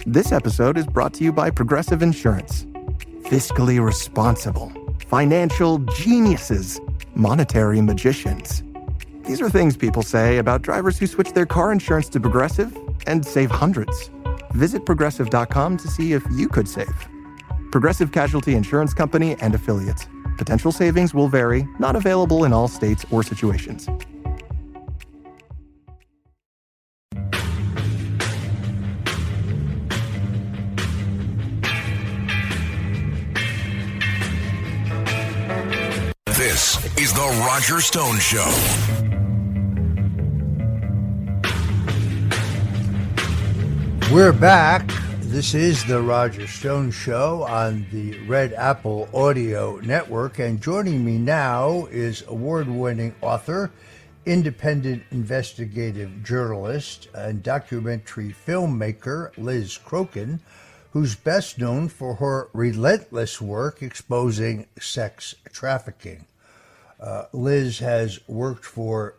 This episode is brought to you by Progressive Insurance. Fiscally responsible, financial geniuses, monetary magicians. These are things people say about drivers who switch their car insurance to Progressive and save hundreds. Visit progressive.com to see if you could save. Progressive Casualty Insurance Company and Affiliates. Potential savings will vary, not available in all states or situations. This is The Roger Stone Show. We're back. This is The Roger Stone Show on the Red Apple Audio Network. And joining me now is award-winning author, independent investigative journalist, and documentary filmmaker Liz Crokin, who's best known for her relentless work exposing sex trafficking. Liz has worked for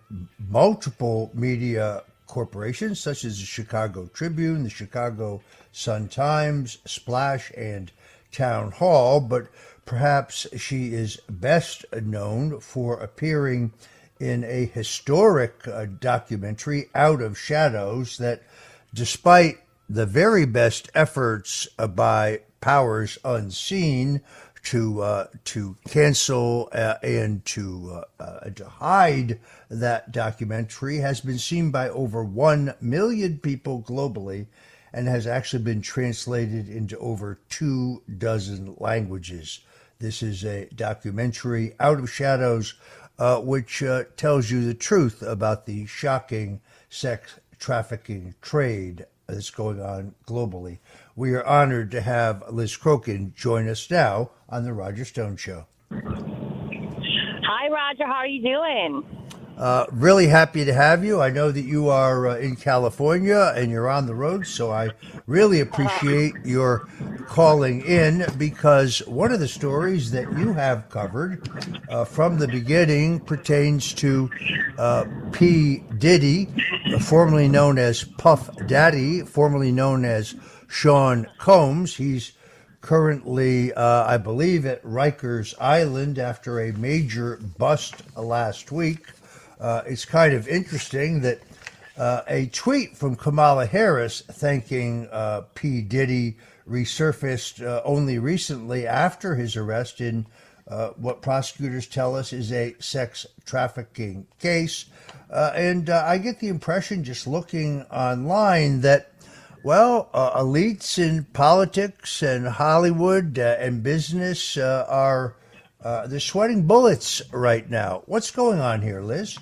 multiple media corporations such as the Chicago Tribune, the Chicago Sun-Times, Splash, and Town Hall, but perhaps she is best known for appearing in a historic documentary, Out of Shadows, that despite the very best efforts by powers unseen to cancel and to hide that documentary, has been seen by over 1 million people globally and has actually been translated into over 24 languages. This is a documentary, Out of Shadows, which tells you the truth about the shocking sex trafficking trade that's going on globally. We are honored to have Liz Crokin join us now on The Roger Stone Show. Hi, Roger. How are you doing? Really happy to have you. I know that you are in California and you're on the road, so I really appreciate your calling in, because one of the stories that you have covered from the beginning pertains to P. Diddy, formerly known as Puff Daddy, formerly known as Sean Combs. He's currently, I believe, at Rikers Island after a major bust last week. It's kind of interesting that a tweet from Kamala Harris thanking P. Diddy resurfaced only recently after his arrest in what prosecutors tell us is a sex trafficking case. And I get the impression, just looking online, that elites in politics and Hollywood and business are they're sweating bullets right now. What's going on here, Liz?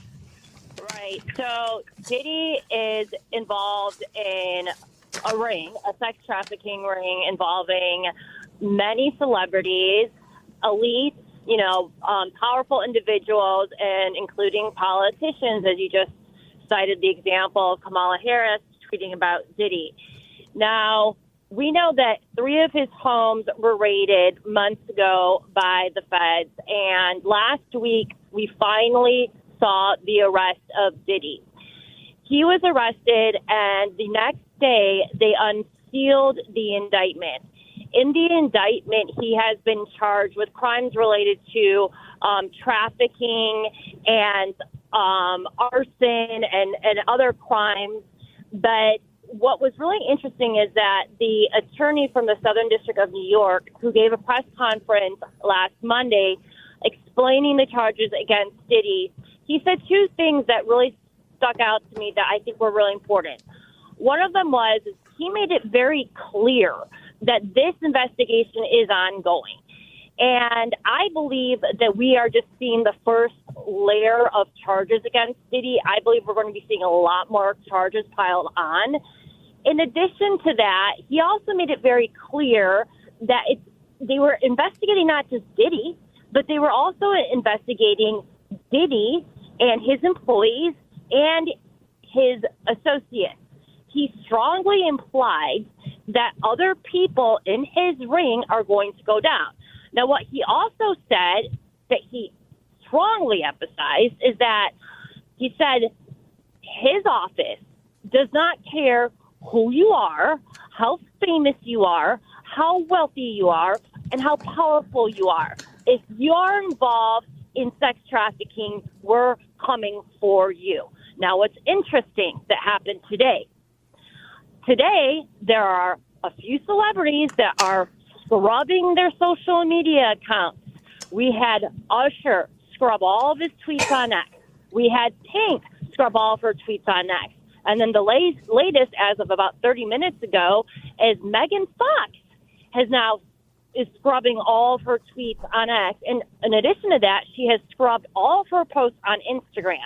Right. So Diddy is involved in a ring, a sex trafficking ring involving many celebrities, elites, powerful individuals, and including politicians, as you just cited the example of Kamala Harris tweeting about Diddy. Now, we know that 3 of his homes were raided months ago by the feds, and last week we finally saw the arrest of Diddy. He was arrested, and the next day they unsealed the indictment. In the indictment, he has been charged with crimes related to trafficking and arson and other crimes. But what was really interesting is that the attorney from the Southern District of New York, who gave a press conference last Monday explaining the charges against Diddy, he said 2 things that really stuck out to me that I think were really important. One of them was he made it very clear that this investigation is ongoing. And I believe that we are just seeing the first layer of charges against Diddy. I believe we're going to be seeing a lot more charges piled on. In addition to that, he also made it very clear that they were investigating not just Diddy, but they were also investigating Diddy and his employees and his associates. He strongly implied that other people in his ring are going to go down. Now, what he also said that he strongly emphasized is that he said his office does not care who you are, how famous you are, how wealthy you are, and how powerful you are. If you're involved in sex trafficking, we're coming for you. Now, what's interesting that happened today? Today, there are a few celebrities that are scrubbing their social media accounts. We had Usher scrub all of his tweets on X. We had Pink scrub all of her tweets on X. And then the latest, as of about 30 minutes ago, is Megan Fox is scrubbing all of her tweets on X. And in addition to that, she has scrubbed all of her posts on Instagram.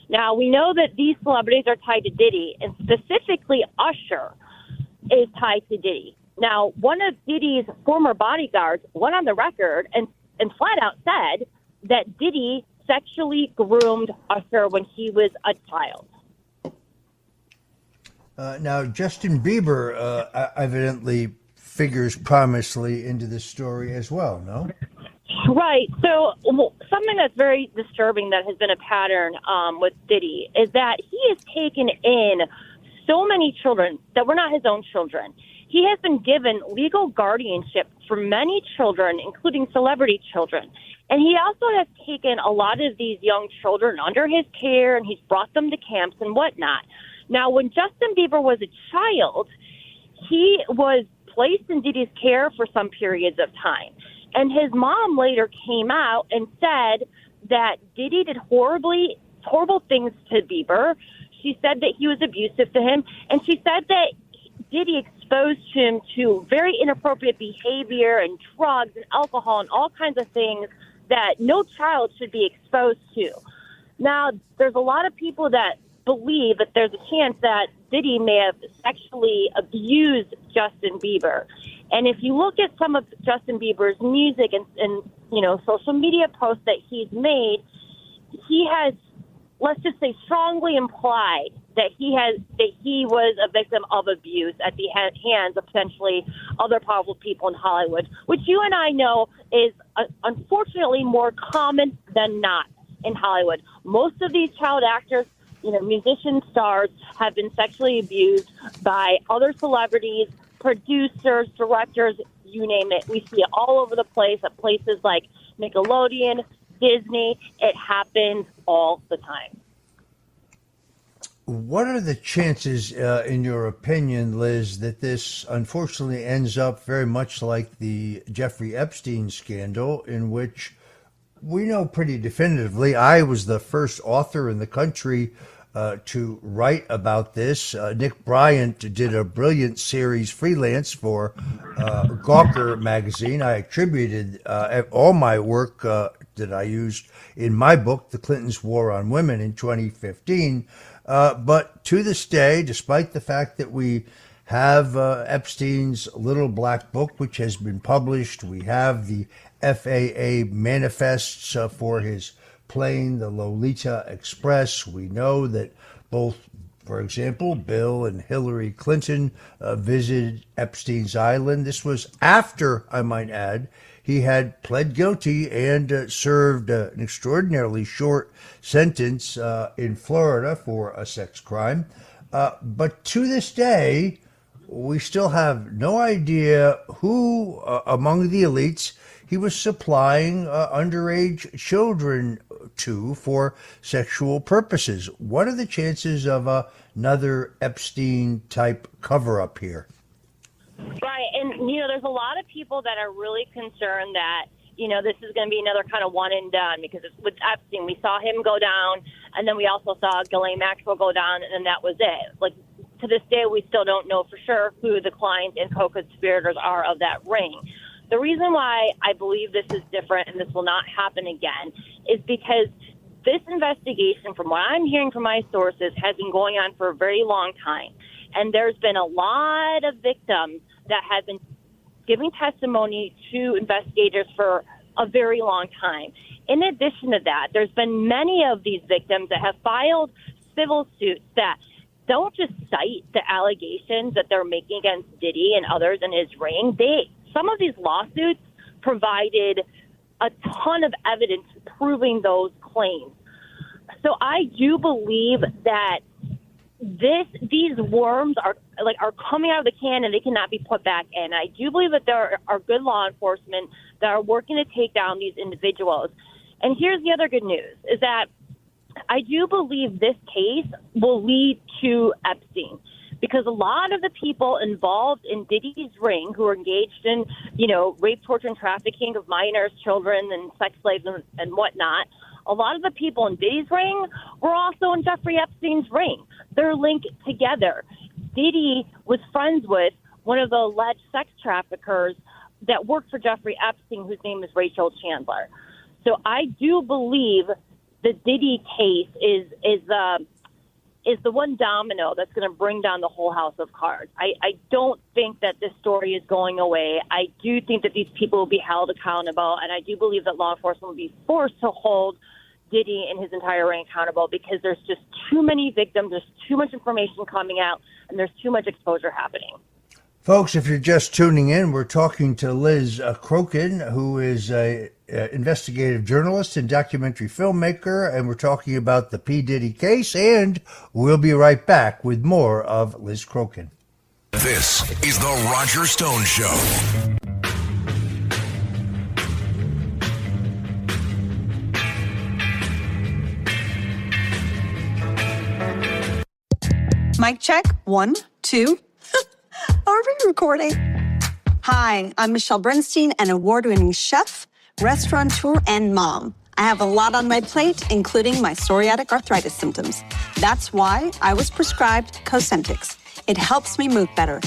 Now, we know that these celebrities are tied to Diddy, and specifically Usher is tied to Diddy. Now, one of Diddy's former bodyguards went on the record and flat out said that Diddy sexually groomed Usher when he was a child. Now, Justin Bieber evidently figures prominently into this story as well, no? Right. So something that's very disturbing that has been a pattern with Diddy is that he has taken in so many children that were not his own children. He has been given legal guardianship for many children, including celebrity children. And he also has taken a lot of these young children under his care, and he's brought them to camps and whatnot. Now, when Justin Bieber was a child, he was placed in Diddy's care for some periods of time. And his mom later came out and said that Diddy did horrible things to Bieber. She said that he was abusive to him, and she said that Diddy exposed him to very inappropriate behavior and drugs and alcohol and all kinds of things that no child should be exposed to. Now, there's a lot of people that believe that there's a chance that Diddy may have sexually abused Justin Bieber. And if you look at some of Justin Bieber's music and social media posts that he's made, he has, let's just say, strongly implied that he was a victim of abuse at the hands of potentially other powerful people in Hollywood, which you and I know is unfortunately more common than not in Hollywood. Most of these child actors, musician stars, have been sexually abused by other celebrities, producers, directors, you name it. We see it all over the place at places like Nickelodeon, Disney. It happens all the time. What are the chances, in your opinion, Liz, that this unfortunately ends up very much like the Jeffrey Epstein scandal, in which we know pretty definitively, I was the first author in the country to write about this. Nick Bryant did a brilliant series freelance for Gawker magazine. I attributed all my work that I used in my book, The Clintons' War on Women, in 2015. But to this day, despite the fact that we have Epstein's Little Black Book, which has been published, we have the FAA manifests for his plane, the Lolita Express. We know that both, for example, Bill and Hillary Clinton visited Epstein's Island. This was after, I might add, he had pled guilty and served an extraordinarily short sentence in Florida for a sex crime. But to this day, we still have no idea who among the elites he was supplying underage children to for sexual purposes. What are the chances of another Epstein-type cover-up here? Right, and, there's a lot of people that are really concerned that, this is going to be another kind of one and done, because with Epstein, we saw him go down, and then we also saw Ghislaine Maxwell go down, and that was it. Like, to this day, we still don't know for sure who the clients and co-conspirators are of that ring. The reason why I believe this is different and this will not happen again is because this investigation, from what I'm hearing from my sources, has been going on for a very long time. And there's been a lot of victims that have been giving testimony to investigators for a very long time. In addition to that, there's been many of these victims that have filed civil suits that don't just cite the allegations that they're making against Diddy and others in his ring. Some of these lawsuits provided a ton of evidence proving those claims. So I do believe that these worms are are coming out of the can and they cannot be put back in. I do believe that there are good law enforcement that are working to take down these individuals. And here's the other good news, is that I do believe this case will lead to Epstein, because a lot of the people involved in Diddy's ring who are engaged in, rape, torture, and trafficking of minors, children, and sex slaves and whatnot, a lot of the people in Diddy's ring were also in Jeffrey Epstein's ring. They're linked together. Diddy was friends with one of the alleged sex traffickers that worked for Jeffrey Epstein, whose name is Rachel Chandler. So I do believe the Diddy case is the one domino that's going to bring down the whole house of cards. I don't think that this story is going away. I do think that these people will be held accountable, and I do believe that law enforcement will be forced to hold Diddy and his entire ring accountable, because there's just too many victims, there's too much information coming out, and there's too much exposure happening. Folks, if you're just tuning in, we're talking to Liz Crokin, who is a investigative journalist and documentary filmmaker, and we're talking about the P. Diddy case, and we'll be right back with more of Liz Crokin. This is the Roger Stone Show. Mic check. 1, 2. Are we recording? Hi, I'm Michelle Bernstein, an award-winning chef, restaurateur, and mom. I have a lot on my plate, including my psoriatic arthritis symptoms. That's why I was prescribed Cosentyx. It helps me move better.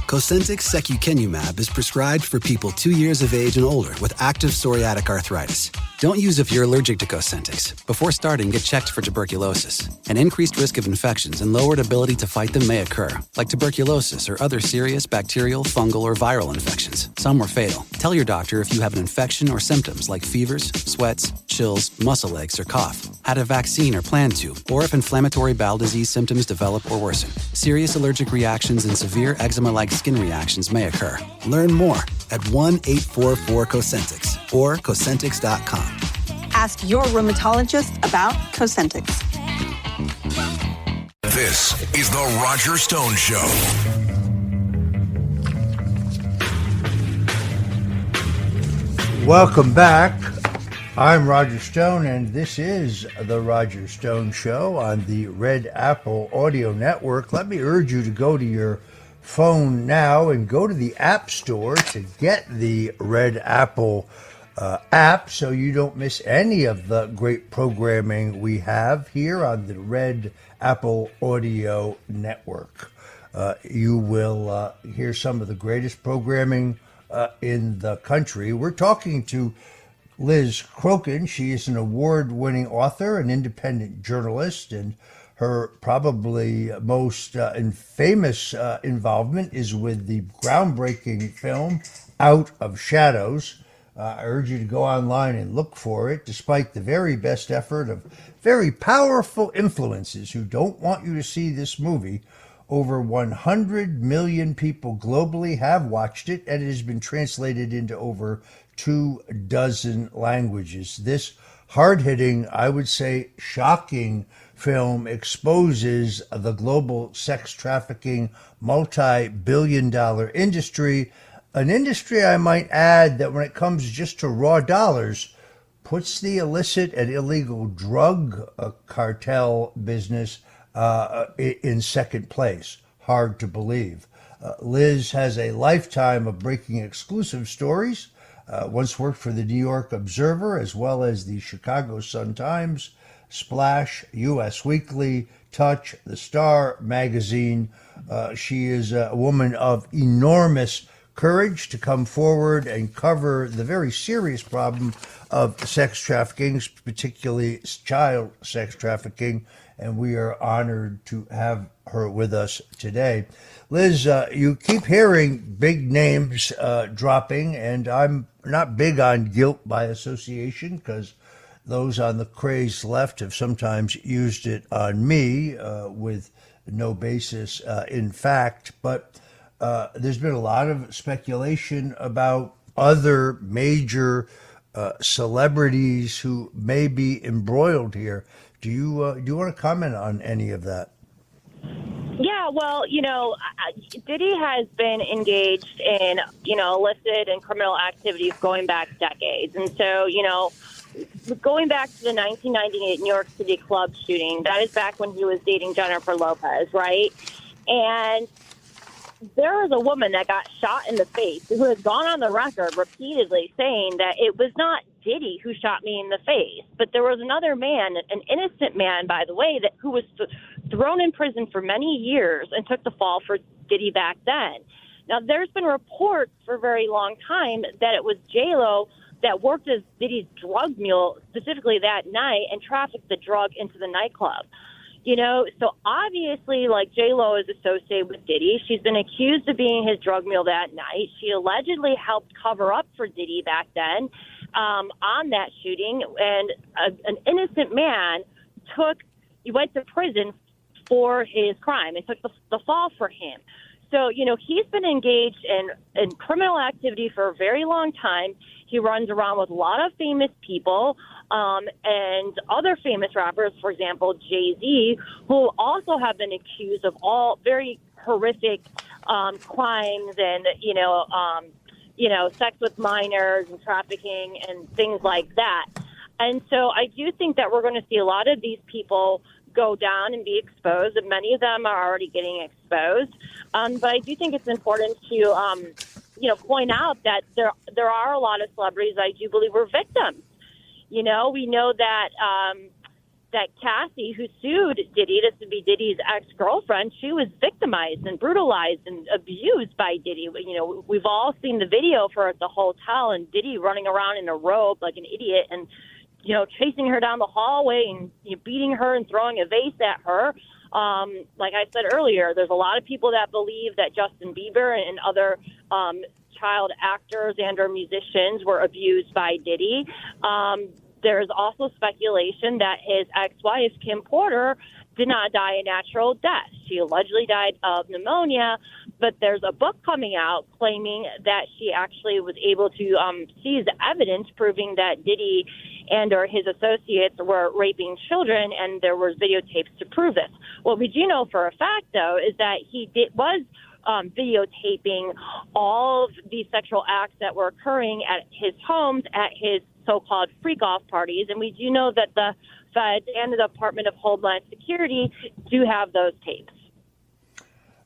Cosentyx secukinumab is prescribed for people 2 years of age and older with active psoriatic arthritis. Don't use if you're allergic to Cosentyx. Before starting, get checked for tuberculosis. An increased risk of infections and lowered ability to fight them may occur, like tuberculosis or other serious bacterial, fungal, or viral infections. Some were fatal. Tell your doctor if you have an infection or symptoms like fevers, sweats, chills, muscle aches, or cough, had a vaccine or plan to, or if inflammatory bowel disease symptoms develop or worsen. Serious allergic reactions and severe eczema-like skin reactions may occur. Learn more at 1-844-COSENTYX or Cosentyx.com. Ask your rheumatologist about Cosentyx. This is the Roger Stone Show. Welcome back. I'm Roger Stone, and this is the Roger Stone Show on the Red Apple Audio Network. Let me urge you to go to your phone now and go to the App Store to get the Red Apple app so you don't miss any of the great programming we have here on the Red Apple Audio Network. You will hear some of the greatest programming in the country. We're talking to Liz Crokin. She is an award-winning author, an independent journalist, and her probably most famous involvement is with the groundbreaking film Out of Shadows. I urge you to go online and look for it, despite the very best effort of very powerful influences who don't want you to see this movie. Over 100 million people globally have watched it, and it has been translated into over 24 languages. This hard-hitting, I would say shocking film exposes the global sex trafficking multi-billion-dollar industry, an industry, I might add, that when it comes just to raw dollars, puts the illicit and illegal drug cartel business in second place. Hard to believe. Liz has a lifetime of breaking exclusive stories, once worked for the New York Observer as well as the Chicago Sun-Times, Splash, U.S. Weekly, Touch, The Star magazine. She is a woman of enormous courage to come forward and cover the very serious problem of sex trafficking, particularly child sex trafficking, and we are honored to have her with us today. Liz, you keep hearing big names dropping, and I'm not big on guilt by association because those on the crazed left have sometimes used it on me with no basis in fact, but there's been a lot of speculation about other major celebrities who may be embroiled here. Do you want to comment on any of that? Yeah, Yeah, well, Diddy has been engaged in, illicit and criminal activities going back decades. And so, going back to the 1998 New York City club shooting, that is back when he was dating Jennifer Lopez, right? And there was a woman that got shot in the face who has gone on the record repeatedly saying that it was not Diddy who shot me in the face, but there was another man, an innocent man, by the way, who was thrown in prison for many years and took the fall for Diddy back then. Now, there's been reports for a very long time that it was J-Lo that worked as Diddy's drug mule specifically that night and trafficked the drug into the nightclub. So obviously, like, J-Lo is associated with Diddy. She's been accused of being his drug mule that night. She allegedly helped cover up for Diddy back then on that shooting. And an innocent man went to prison for his crime and took the fall for him. So, he's been engaged in criminal activity for a very long time. He runs around with a lot of famous people and other famous rappers, for example, Jay-Z, who also have been accused of all very horrific crimes and, sex with minors and trafficking and things like that. And so I do think that we're going to see a lot of these people go down and be exposed, and many of them are already getting exposed. But I do think it's important to, point out that there are a lot of celebrities I do believe were victims. We know that that Cassie, who sued Diddy, this would be Diddy's ex-girlfriend, she was victimized and brutalized and abused by Diddy. We've all seen the video for her at the hotel and Diddy running around in a robe like an idiot and chasing her down the hallway and beating her and throwing a vase at her. Like I said earlier, there's a lot of people that believe that Justin Bieber and other child actors and or musicians were abused by Diddy. There's also speculation that his ex-wife, Kim Porter, did not die a natural death. She allegedly died of pneumonia, but there's a book coming out claiming that she actually was able to seize evidence proving that Diddy and or his associates were raping children, and there was videotapes to prove this. What we do know for a fact, though, is that he was videotaping all of these sexual acts that were occurring at his homes, at his so-called freak-off parties, and we do know that the Feds and the Department of Homeland Security do have those tapes.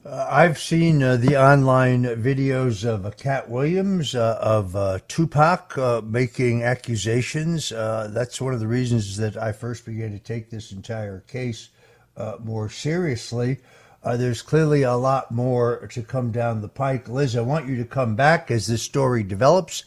I've seen the online videos of Cat Williams, of Tupac making accusations. That's one of the reasons that I first began to take this entire case more seriously. There's clearly a lot more to come down the pike. Liz, I want you to come back as this story develops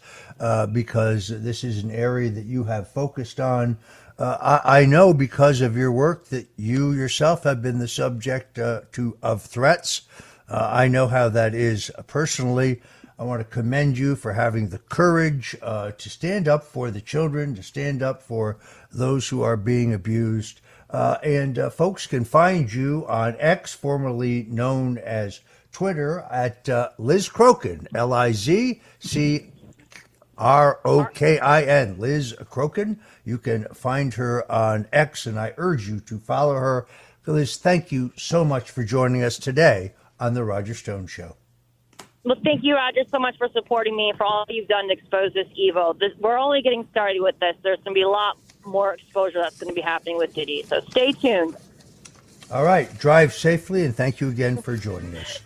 because this is an area that you have focused on. I know because of your work that you yourself have been the subject of threats. I know how that is personally. I want to commend you for having the courage to stand up for the children, to stand up for those who are being abused. And folks can find you on X, formerly known as Twitter, at Liz Crokin, LizCrokin, Liz Crokin. You can find her on X, and I urge you to follow her. Liz, thank you so much for joining us today on The Roger Stone Show. Well, thank you, Roger, so much for supporting me, for all you've done to expose this evil. We're only getting started with this. There's going to be a lot more exposure that's going to be happening with Diddy, so stay tuned. All right, drive safely, and thank you again for joining us.